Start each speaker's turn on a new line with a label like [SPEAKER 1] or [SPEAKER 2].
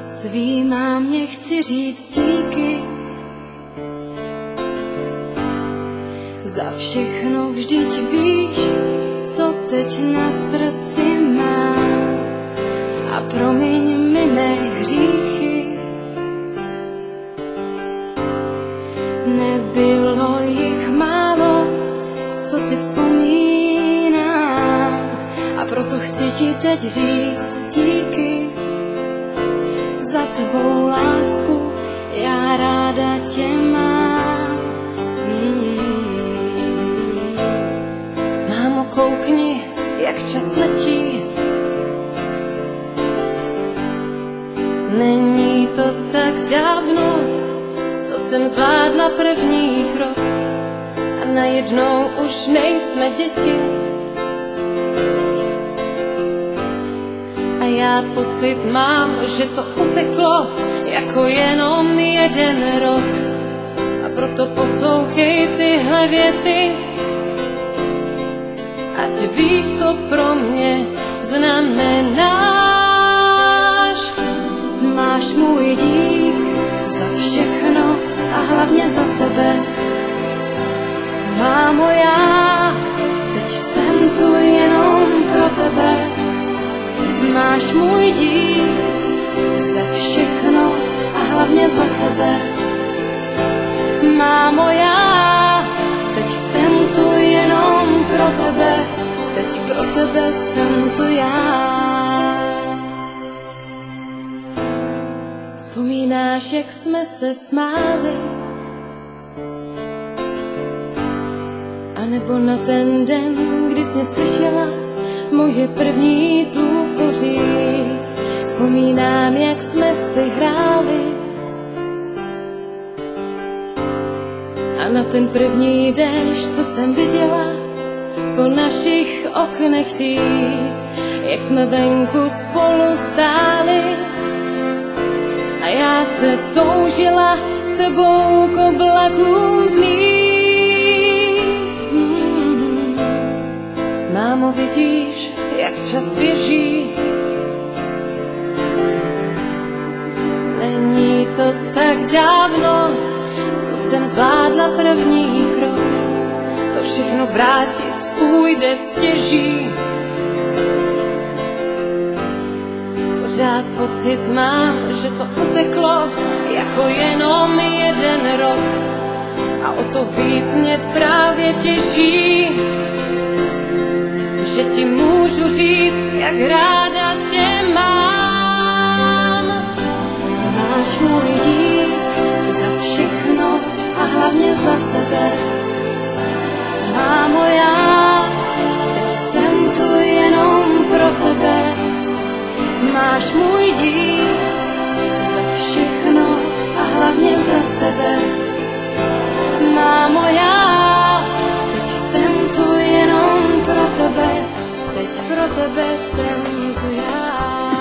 [SPEAKER 1] Svý mámě chci říct díky za všechno, vždyť víš, co teď na srdci mám. A promiň mi mé hříchy, nebylo jich málo, co si vzpomínám. A proto chci ti teď říct díky za tvou lásku, já ráda tě mám. Mámo, koukni, jak čas letí. Není to tak dávno, co jsem zvládla první krok a najednou už nejsme děti. A já pocit mám, že to uteklo jako jenom jeden rok. A proto poslouchej tyhle věty, ať víš, co pro mě znamenáš. Máš můj dík za všechno a hlavně za sebe. Mámo, já teď jsem tu jenom pro tebe. Máš můj dík za všechno a hlavně za sebe. Mámo, já teď jsem tu jenom pro tebe. Teď pro tebe jsem tu já. Vzpomínáš, jak jsme se smáli? A nebo na ten den, kdy jsi mě slyšela moje první slůvko říct. Vzpomínám, jak jsme si hráli a na ten první déšť, co jsem viděla po našich oknech týc, jak jsme venku spolu stáli a já se toužila s tebou k oblakům zlíst. Mámo, vidíš, jak čas běží? Není to tak dávno, co jsem zvládla první krok. To všechno vrátit půjde stěží. Pořád pocit mám, že to uteklo jako jenom jeden rok. A o to víc mě právě těší, že ti můžu říct, jak ráda tě mám. Máš můj dík za všechno a hlavně za sebe. Mámo, já teď jsem tu jenom pro tebe. Máš můj dík za všechno a hlavně za sebe. Mámo, já teď jsem tu jenom pro tebe. Teď pro tebe jsem tu já.